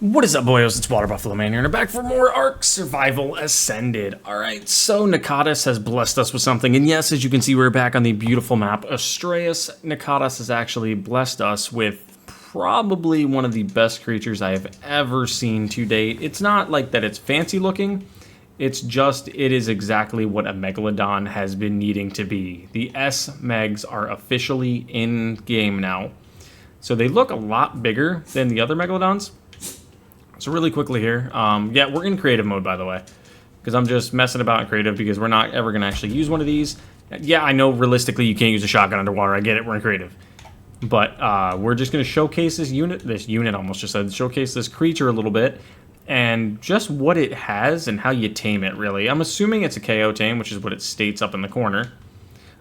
What is up, boyos? It's Water Buffalo Man here, and I'm back for more Ark Survival Ascended. Alright, so Nanohs has blessed us with something, and yes, as you can see, we're back on the beautiful map Astraeos. Nanohs has actually blessed us with probably one of the best creatures I have ever seen to date. It's not like that it's fancy looking, it's just, it is exactly what a Megalodon has been needing to be. The S-Megs are officially in game now. So they look a lot bigger than the other Megalodons. So really quickly here, yeah, we're in creative mode, by the way, because I'm just messing about in creative because we're not ever going to actually use one of these. Yeah, I know realistically you can't use a shotgun underwater. I get it, we're in creative. But we're just going to showcase this unit almost just said, showcase this creature a little bit and just what it has and how you tame it, really. I'm assuming it's a KO tame, which is what it states up in the corner.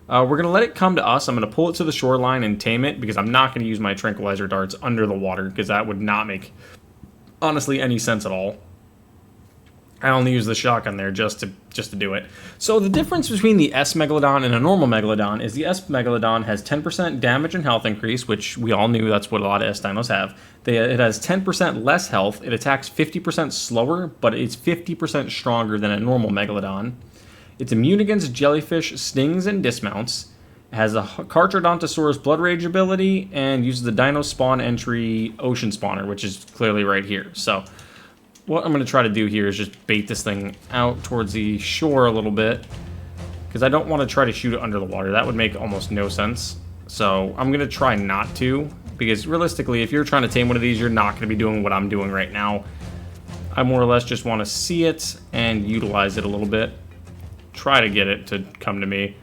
We're going to let it come to us. I'm going to pull it to the shoreline and tame it because I'm not going to use my tranquilizer darts under the water because that would not make honestly any sense at all. I only use the shotgun there just to do it. So the difference between the S-Megalodon and a normal Megalodon is the S-Megalodon has 10% damage and health increase, which we all knew that's what a lot of S-Dinos have. It has 10% less health, it attacks 50% slower, but it's 50% stronger than a normal Megalodon. It's immune against jellyfish, stings, and dismounts. It has a Carcharodontosaurus Blood Rage ability and uses the Dino Spawn Entry Ocean Spawner, which is clearly right here. So what I'm going to try to do here is just bait this thing out towards the shore a little bit because I don't want to try to shoot it under the water. That would make almost no sense. So I'm going to try not to because realistically, if you're trying to tame one of these, you're not going to be doing what I'm doing right now. I more or less just want to see it and utilize it a little bit. Try to get it to come to me.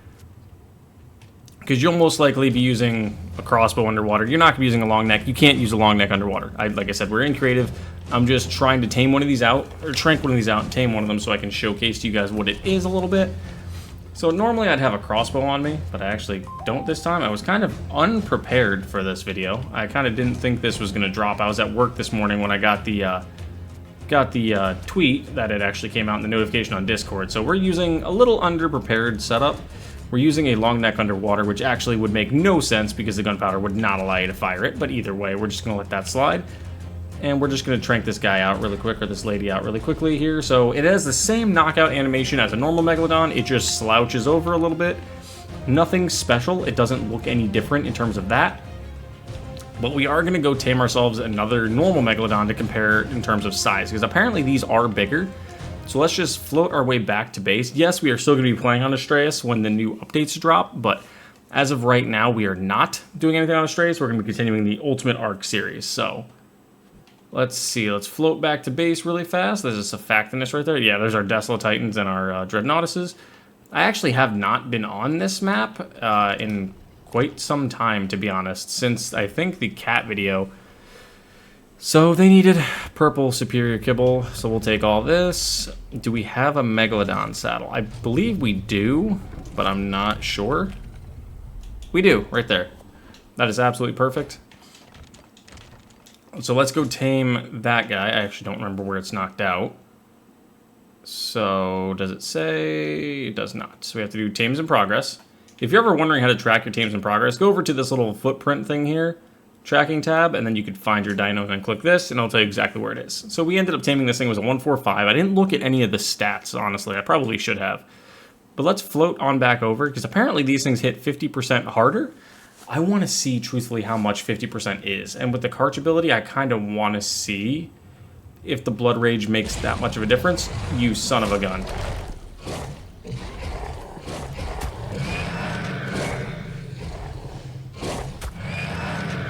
Because you'll most likely be using a crossbow underwater. You're not going to be using a long neck. You can't use a long neck underwater. Like I said, we're in creative. I'm just trying to tame one of these out, or trank one of these out and tame one of them so I can showcase to you guys what it is a little bit. So normally I'd have a crossbow on me, but I actually don't this time. I was kind of unprepared for this video. I kind of didn't think this was going to drop. I was at work this morning when I got the tweet that it actually came out in the notification on Discord. So we're using a little underprepared setup. We're using a long neck underwater, which actually would make no sense because the gunpowder would not allow you to fire it. But either way, we're just going to let that slide. And we're just going to trank this guy out really quick, or this lady out really quickly here. So it has the same knockout animation as a normal Megalodon. It just slouches over a little bit. Nothing special. It doesn't look any different in terms of that. But we are going to go tame ourselves another normal Megalodon to compare in terms of size, because apparently these are bigger. So let's just float our way back to base. Yes, we are still going to be playing on Astraeos when the new updates drop, but as of right now, we are not doing anything on Astraeos. We're going to be continuing the Ultimate Ark series. So let's see. Let's float back to base really fast. There's a Surfactinus right there. Yeah, there's our Desolatitan's and our Dreadnoughtuses. I actually have not been on this map in quite some time, to be honest, since I think the cat video. So they needed purple superior kibble, so we'll take all this. Do we have a Megalodon saddle? I believe we do, but I'm not sure. We do, right there. That is absolutely perfect. So let's go tame that guy. I actually don't remember where it's knocked out. So does it say? It does not. So we have to do tames in progress. If you're ever wondering how to track your tames in progress, go over to this little footprint thing here. Tracking tab, and then you could find your dino and click this, and it'll tell you exactly where it is. So we ended up taming this thing. It was a 145. I didn't look at any of the stats, honestly. I probably should have. But let's float on back over, because apparently these things hit 50% harder. I want to see, truthfully, how much 50% is. And with the Carch ability, I kind of want to see if the Blood Rage makes that much of a difference. You son of a gun.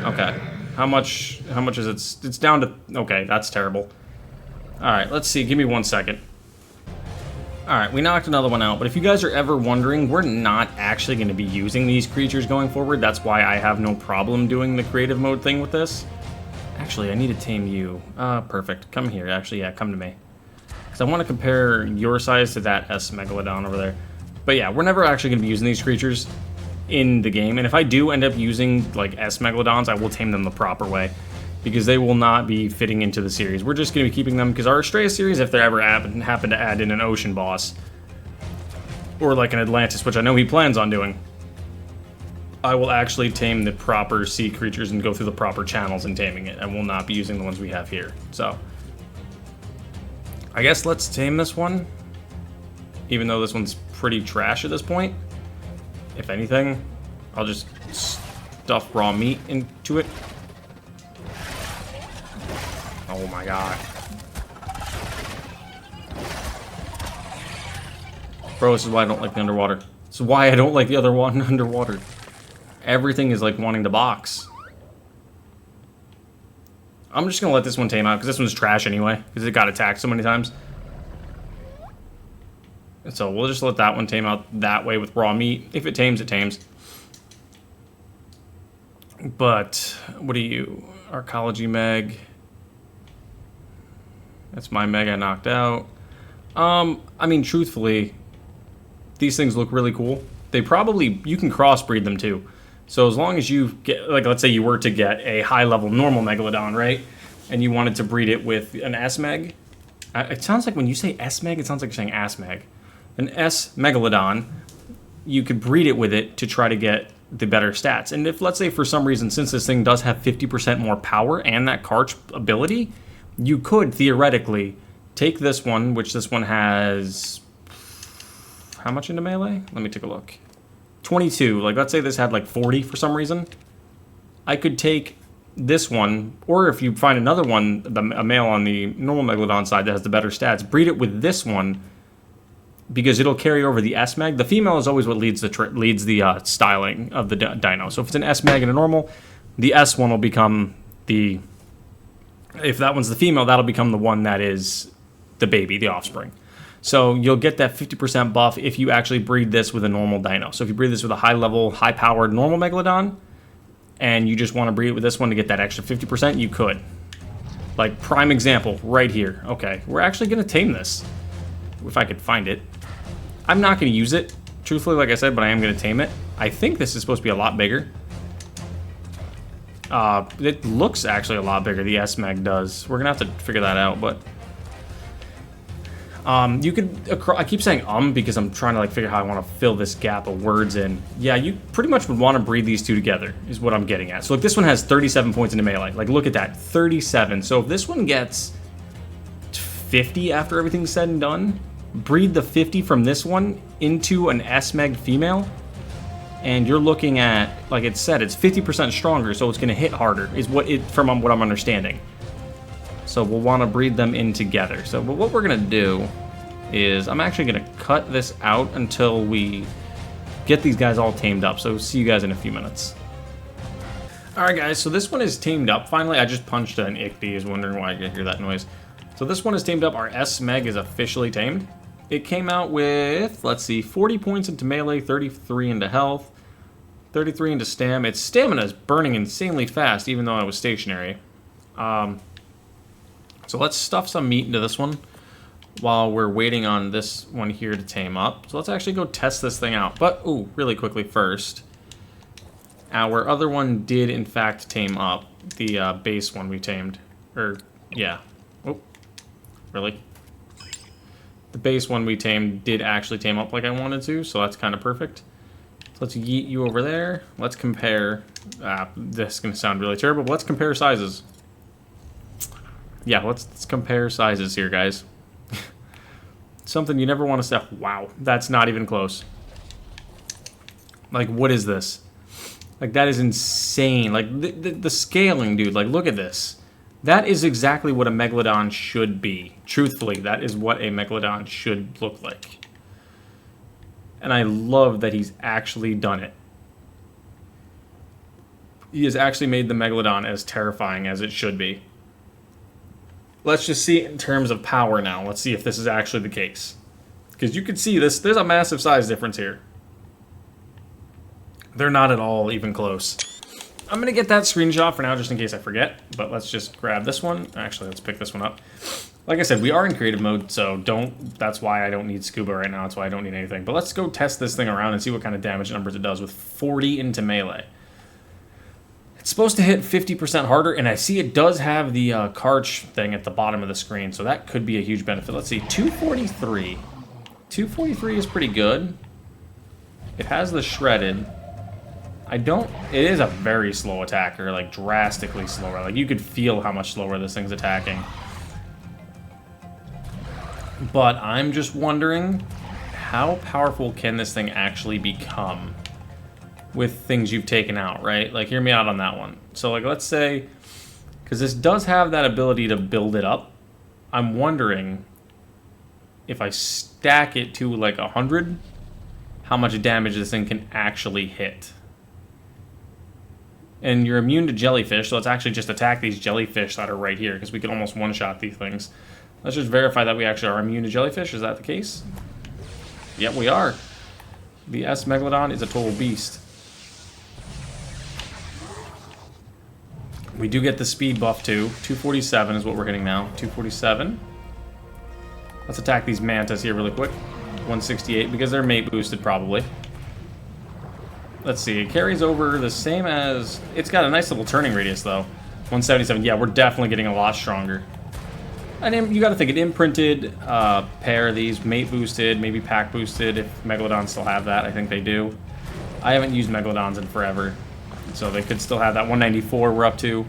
Okay, how much is it? It's down to, okay, that's terrible. All right, let's see, give me 1 second. All right, we knocked another one out, but if you guys are ever wondering, we're not actually going to be using these creatures going forward. That's why I have no problem doing the creative mode thing with this. Actually, I need to tame you. Perfect, come here, actually, yeah, come to me. Because I want to compare your size to that S-Megalodon over there. But yeah, we're never actually going to be using these creatures in the game, and if I do end up using like S-Megalodons, I will tame them the proper way because they will not be fitting into the series. We're just going to be keeping them because our Astraeos series, if they ever happen to add in an ocean boss or like an Atlantis, which I know he plans on doing, I will actually tame the proper sea creatures and go through the proper channels in taming it. I will not be using the ones we have here. So I guess let's tame this one. Even though this one's pretty trash at this point. If anything, I'll just stuff raw meat into it. Oh my god. Bro, this is why I don't like the underwater. This is why I don't like the other one underwater. Everything is like wanting to box. I'm just gonna let this one tame out because this one's trash anyway. Because it got attacked so many times. So we'll just let that one tame out that way with raw meat. If it tames, it tames. But what are you? Arkology Meg. That's my Meg I knocked out. I mean, truthfully, these things look really cool. They probably, you can crossbreed them too. So as long as you get, like, let's say you were to get a high-level normal Megalodon, right? And you wanted to breed it with an S-Meg. It sounds like when you say S-Meg, it sounds like you're saying Ass-Meg. An S-Megalodon, you could breed it with it to try to get the better stats. And if, let's say, for some reason, since this thing does have 50% more power and that Karch ability, you could theoretically take this one, which this one has... How much into melee? Let me take a look. 22. Like, let's say this had, like, 40 for some reason. I could take this one, or if you find another one, a male on the normal Megalodon side that has the better stats, breed it with this one, because it'll carry over the S-Meg. The female is always what leads the styling of the dino. So if it's an S-Meg and a normal, the S one will become the... If that one's the female, that'll become the one that is the baby, the offspring. So you'll get that 50% buff if you actually breed this with a normal dino. So if you breed this with a high-level, high-powered normal Megalodon, and you just want to breed it with this one to get that extra 50%, you could. Like, prime example, right here. Okay, we're actually going to tame this. If I could find it. I'm not going to use it, truthfully, like I said, but I am going to tame it. I think this is supposed to be a lot bigger. It looks actually a lot bigger, the S-Meg does. We're going to have to figure that out, but... you could... I keep saying because I'm trying to like figure how I want to fill this gap of words in. Yeah, you pretty much would want to breed these two together, is what I'm getting at. So, like, this one has 37 points into melee. Like, look at that, 37. So, if this one gets 50 after everything's said and done... breed the 50 from this one into an S-Meg female, and you're looking at, like it said, it's 50% stronger, so it's going to hit harder, is what I'm understanding. So we'll want to breed them in together. So what we're going to do is I'm actually going to cut this out until we get these guys all tamed up. So see you guys in a few minutes. Alright guys, so this one is tamed up. Finally, I just punched an Ichthys, is wondering why I could hear that noise. So this one is tamed up. Our S-Meg is officially tamed. It came out with, let's see, 40 points into melee, 33 into health, 33 into stam. Its stamina is burning insanely fast, even though I was stationary. So let's stuff some meat into this one while we're waiting on this one here to tame up. So let's actually go test this thing out. But, ooh, really quickly first, our other one did, in fact, tame up. The base one we tamed. Or, yeah. Oh, really? The base one we tamed did actually tame up like I wanted to, so that's kind of perfect. So let's yeet you over there. Let's compare. This is going to sound really terrible, but let's compare sizes. Yeah, let's compare sizes here, guys. Something you never want to say. Wow, that's not even close. Like, what is this? Like, that is insane. Like, the scaling, dude. Like, look at this. That is exactly what a Megalodon should be. Truthfully, that is what a Megalodon should look like. And I love that he's actually done it. He has actually made the Megalodon as terrifying as it should be. Let's just see it in terms of power now. Let's see if this is actually the case. Because you can see this, there's a massive size difference here. They're not at all even close. I'm going to get that screenshot for now just in case I forget. But let's just grab this one. Actually, let's pick this one up. Like I said, we are in creative mode, so that's why I don't need scuba right now. That's why I don't need anything. But let's go test this thing around and see what kind of damage numbers it does with 40 into melee. It's supposed to hit 50% harder, and I see it does have the Karch thing at the bottom of the screen, so that could be a huge benefit. Let's see, 243. 243 is pretty good. It has the shredded. It is a very slow attacker, like drastically slower. Like you could feel how much slower this thing's attacking. But I'm just wondering, how powerful can this thing actually become with things you've taken out, right? Like, hear me out on that one. So, like, let's say, because this does have that ability to build it up, I'm wondering if I stack it to, like, 100, how much damage this thing can actually hit. And you're immune to jellyfish, so let's actually just attack these jellyfish that are right here, because we can almost one-shot these things. Let's just verify that we actually are immune to jellyfish. Is that the case? Yep, we are. The S-Megalodon is a total beast. We do get the speed buff too. 247 is what we're hitting now. 247. Let's attack these mantas here really quick. 168, because they're mate boosted probably. Let's see, it carries over the same as... It's got a nice little turning radius though. 177, yeah, we're definitely getting a lot stronger. And you gotta think, an imprinted pair of these, mate boosted, maybe pack boosted, if Megalodons still have that, I think they do. I haven't used Megalodons in forever, so they could still have that. 194 we're up to.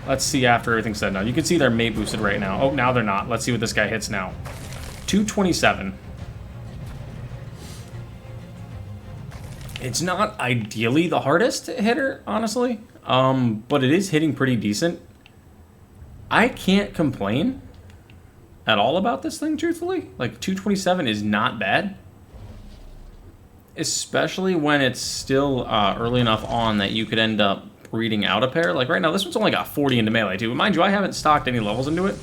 Let's see after everything's said now. You can see they're mate boosted right now. Oh, now they're not. Let's see what this guy hits now. 227. It's not ideally the hardest hitter, honestly, but it is hitting pretty decent. I can't complain at all about this thing, truthfully. Like, 227 is not bad. Especially when it's still early enough on that you could end up breeding out a pair. Like, right now, this one's only got 40 into melee, too. But mind you, I haven't stocked any levels into it.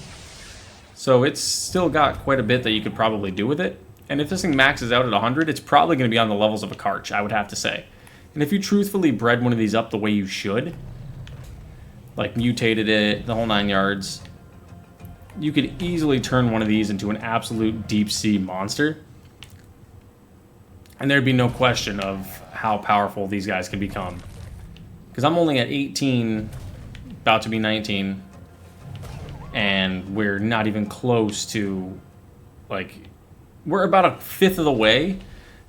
So it's still got quite a bit that you could probably do with it. And if this thing maxes out at 100, it's probably going to be on the levels of a Karch, I would have to say. And if you truthfully bred one of these up the way you should, like mutated it, the whole 9 yards, you could easily turn one of these into an absolute deep sea monster. And there'd be no question of how powerful these guys can become. Because I'm only at 18, about to be 19, and we're not even close to, like, we're about a fifth of the way.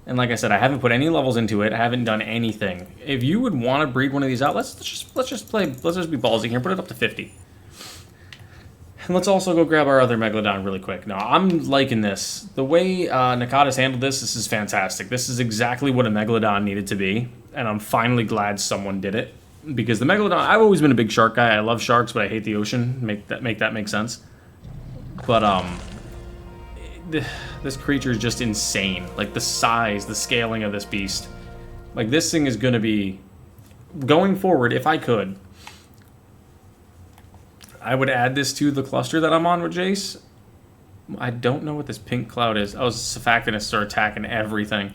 And like I said, I haven't put any levels into it. I haven't done anything. If you would want to breed one of these out, let's just be ballsy here. Put it up to 50. And let's also go grab our other Megalodon really quick. Now, I'm liking this. The way Nakatas handled this is fantastic. This is exactly what a Megalodon needed to be. And I'm finally glad someone did it. Because the Megalodon, I've always been a big shark guy. I love sharks, but I hate the ocean. Make that make sense. But, this creature is just insane. Like, the size, the scaling of this beast. Like, this thing is going to be... Going forward, if I could, I would add this to the cluster that I'm on with Jace. I don't know what this pink cloud is. Oh, Surfactanists start attacking everything.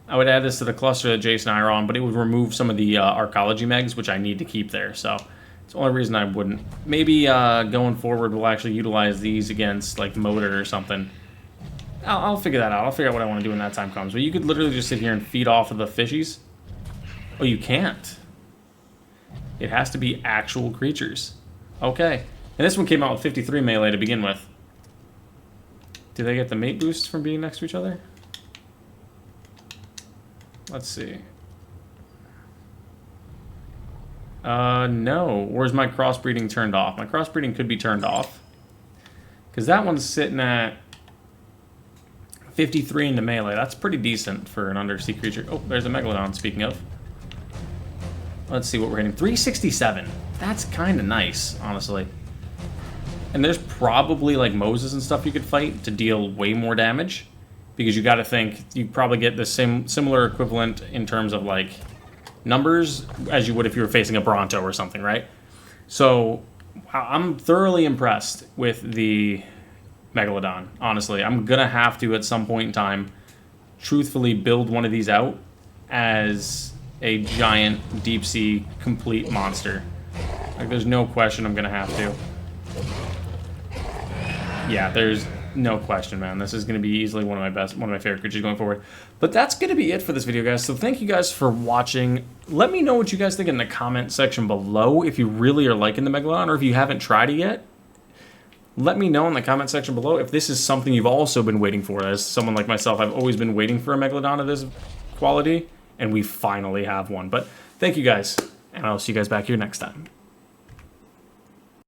I would add this to the cluster that Jace and I are on, but it would remove some of the Arkology megs, which I need to keep there, so... It's the only reason I wouldn't. Maybe going forward, we'll actually utilize these against, like, Motor or something. I'll figure that out. I'll figure out what I want to do when that time comes. But you could literally just sit here and feed off of the fishies. Oh, you can't. It has to be actual creatures. Okay. And this one came out with 53 melee to begin with. Do they get the mate boost from being next to each other? Let's see. No. Where's my crossbreeding turned off? My crossbreeding could be turned off. Because that one's sitting at 53 into melee. That's pretty decent for an undersea creature. Oh, there's a Megalodon, speaking of. Let's see what we're hitting. 367. That's kind of nice, honestly. And there's probably, like, Moses and stuff you could fight to deal way more damage. Because you got to think, you probably get the similar equivalent in terms of, like, numbers as you would if you were facing a Bronto or something, right? So, I'm thoroughly impressed with the Megalodon, honestly. I'm gonna have to, at some point in time, truthfully build one of these out as a giant deep sea complete monster. Like, there's no question I'm gonna have to. Yeah, there's no question, man. This is gonna be easily one of my favorite creatures going forward. But that's gonna be it for this video, guys. So thank you guys for watching. Let me know what you guys think in the comment section below if you really are liking the Megalodon, or if you haven't tried it yet. Let me know in the comment section below if this is something you've also been waiting for. As someone like myself, I've always been waiting for a Megalodon of this quality, and we finally have one. But thank you guys, and I'll see you guys back here next time.